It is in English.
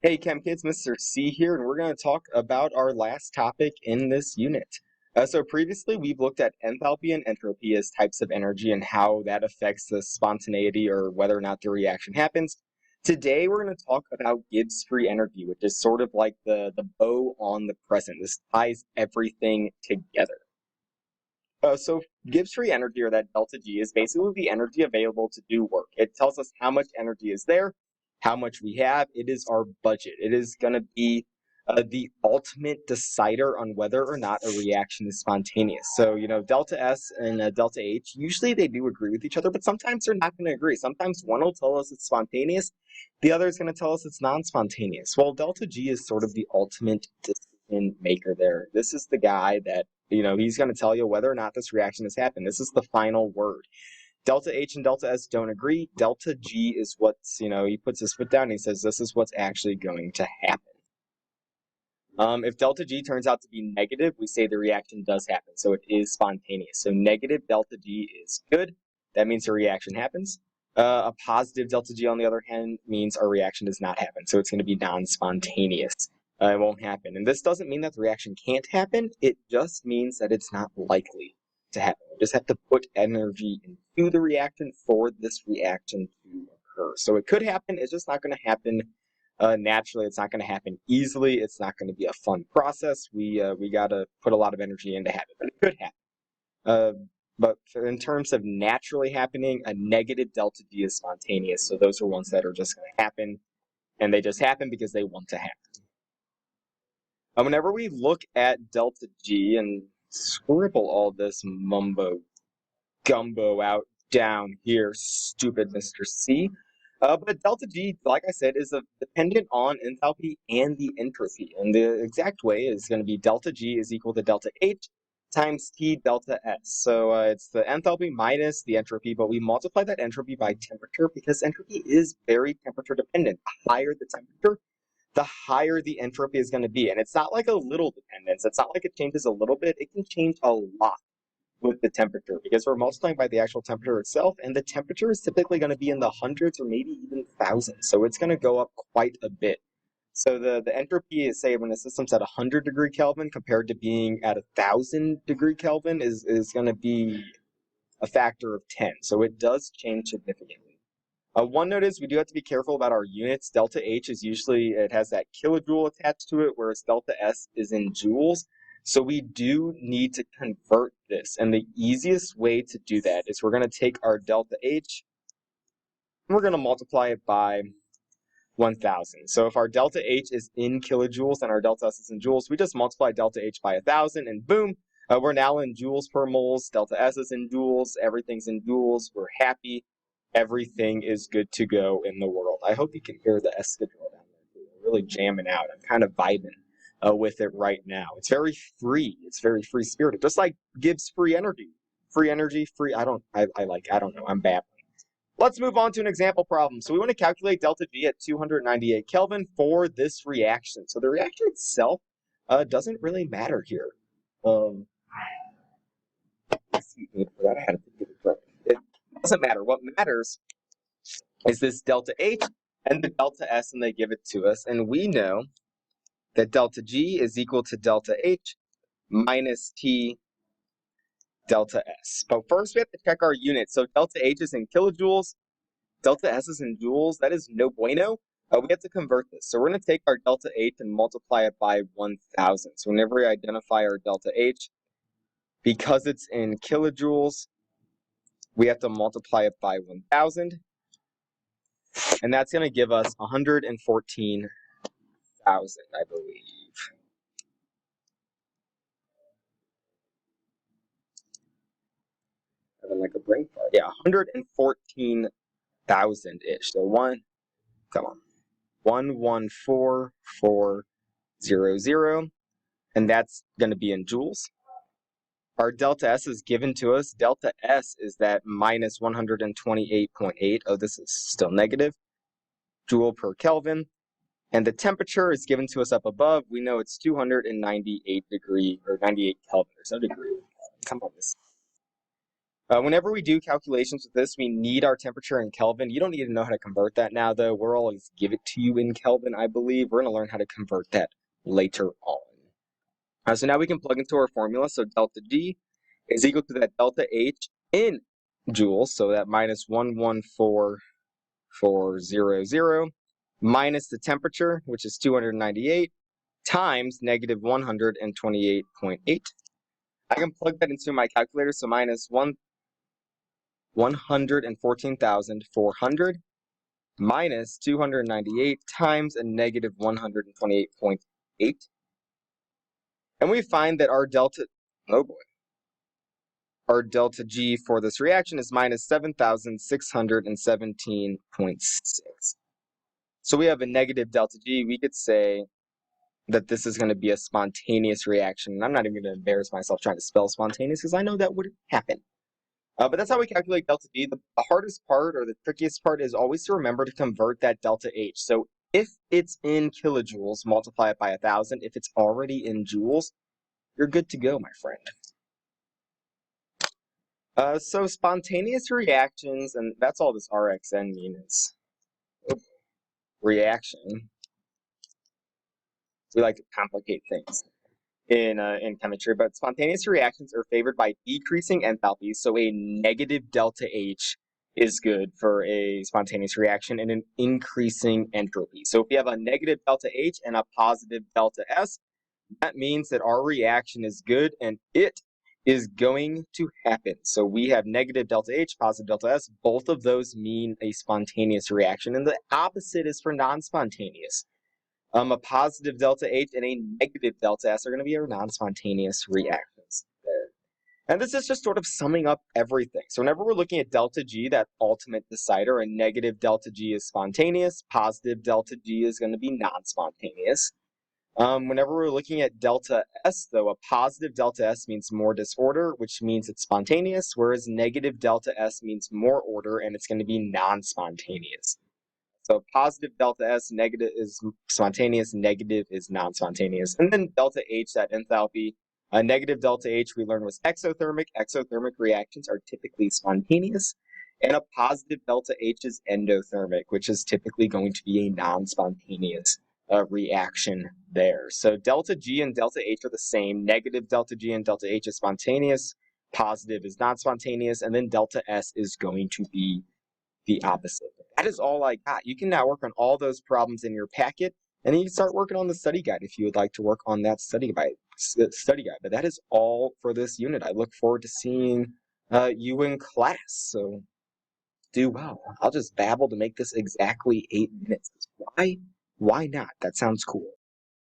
Hey Chem Kids, Mr. C here, and we're going to talk about our last topic in this unit. So previously we've looked at enthalpy and entropy as types of energy and how that affects the spontaneity or whether or not the reaction happens. Today we're going to talk about Gibbs free energy, which is sort of like the bow on the present. This ties everything together. So Gibbs free energy, or that delta G, is basically the energy available to do work. It tells us how much energy is there, how much we have. It is our budget. It is going to be the ultimate decider on whether or not a reaction is spontaneous. So, delta S and delta H, usually they do agree with each other, but sometimes they're not going to agree. Sometimes one will tell us it's spontaneous, the other is going to tell us it's non-spontaneous. Well, delta G is sort of the ultimate decision maker there. This is the guy that, he's going to tell you whether or not this reaction has happened. This is the final word. Delta H and delta S don't agree. Delta G is what's, he puts his foot down and he says, this is what's actually going to happen. If delta G turns out to be negative, we say the reaction does happen. So it is spontaneous. So negative delta G is good. That means the reaction happens. A positive delta G, on the other hand, means our reaction does not happen. So it's going to be non-spontaneous. It won't happen. And this doesn't mean that the reaction can't happen. It just means that it's not likely to happen. We just have to put energy into the reaction for this reaction to occur. So it could happen. It's just not going to happen naturally. It's not going to happen easily. It's not going to be a fun process. We got to put a lot of energy into habit, but it could happen. But in terms of naturally happening, a negative delta G is spontaneous. So those are ones that are just going to happen, and they just happen because they want to happen. Whenever we look at delta G, and scribble all this mumbo gumbo out down here, stupid Mr. C. But delta G, like I said, is dependent on enthalpy and the entropy. And the exact way is going to be delta G is equal to delta H times T delta S. So it's the enthalpy minus the entropy, but we multiply that entropy by temperature because entropy is very temperature dependent. The higher the temperature, the higher the entropy is going to be. And it's not like a little dependence. It's not like it changes a little bit. It can change a lot with the temperature because we're multiplying by the actual temperature itself, and the temperature is typically going to be in the hundreds or maybe even thousands. So it's going to go up quite a bit. So the entropy is, say, when the system's at 100 degree Kelvin compared to being at 1,000 degree Kelvin is going to be a factor of 10. So it does change significantly. One note is we do have to be careful about our units. Delta H is usually, it has that kilojoule attached to it, whereas delta S is in joules. So we do need to convert this. And the easiest way to do that is we're going to take our delta H and we're going to multiply it by 1,000. So if our delta H is in kilojoules and our delta S is in joules, we just multiply delta H by 1,000 and boom, we're now in joules per moles. Delta S is in joules. Everything's in joules. We're happy. Everything is good to go in the world. I hope you can hear the escadrille down there. We're really jamming out. I'm kind of vibing with it right now. It's very free. It's very free spirited. Just like Gibbs free energy. Free energy, free. I don't know. I'm babbling. Let's move on to an example problem. So we want to calculate delta G at 298 Kelvin for this reaction. So the reaction itself doesn't really matter here. It doesn't matter. What matters is this delta H and the delta S, and they give it to us. And we know that delta G is equal to delta H minus T delta S. But first we have to check our units. So delta H is in kilojoules, delta S is in joules. That is no bueno. We have to convert this. So we're going to take our delta H and multiply it by 1,000. So whenever we identify our delta H, because it's in kilojoules, we have to multiply it by 1,000. And that's going to give us 114,000, I believe. Having like a brain fart. Yeah, 114,000-ish. So 114,400, and that's going to be in joules. Our delta S is given to us. Delta S is that minus 128.8. Oh, this is still negative. Joule per Kelvin. And the temperature is given to us up above. We know it's 298 degree, or 98 Kelvin. There's no degree. Come on, this. Whenever we do calculations with this, we need our temperature in Kelvin. You don't need to know how to convert that now, though. We'll always give it to you in Kelvin, I believe. We're going to learn how to convert that later on. So now we can plug into our formula. So delta G is equal to that delta H in joules. So that minus 114,400 minus the temperature, which is 298, times negative 128.8. I can plug that into my calculator. So minus 114,400 minus 298 times a negative 128.8. And we find that our delta G for this reaction is minus 7,617.6. So we have a negative delta G. We could say that this is going to be a spontaneous reaction. And I'm not even going to embarrass myself trying to spell spontaneous because I know that would happen. But that's how we calculate delta G. The hardest part or the trickiest part is always to remember to convert that delta H. So if it's in kilojoules, multiply it by 1,000. If it's already in joules, you're good to go, my friend. So spontaneous reactions, and that's all this RxN means. Reaction. We like to complicate things in chemistry, but spontaneous reactions are favored by decreasing enthalpies. So a negative delta H is good for a spontaneous reaction and an increasing entropy. So if you have a negative delta H and a positive delta S, that means that our reaction is good and it is going to happen. So we have negative delta H, positive delta S. Both of those mean a spontaneous reaction, and the opposite is for non-spontaneous. A positive delta H and a negative delta S are going to be our non-spontaneous reactions. And this is just sort of summing up everything. So whenever we're looking at delta G, that ultimate decider, a negative delta G is spontaneous, positive delta G is going to be non-spontaneous. Whenever we're looking at delta S, though, a positive delta S means more disorder, which means it's spontaneous, whereas negative delta S means more order, and it's going to be non-spontaneous. So positive delta S, negative is spontaneous, negative is non-spontaneous. And then delta H, that enthalpy. Negative delta H we learned was exothermic. Exothermic reactions are typically spontaneous. And a positive delta H is endothermic, which is typically going to be a non-spontaneous reaction there. So delta G and delta H are the same. Negative delta G and delta H is spontaneous. Positive is not spontaneous. And then delta S is going to be the opposite. That is all I got. You can now work on all those problems in your packet, and then you can start working on the study guide if you would like to work on that study guide. But that is all for this unit. I look forward to seeing you in class. So do well. I'll just babble to make this exactly 8 minutes. Why not? That sounds cool.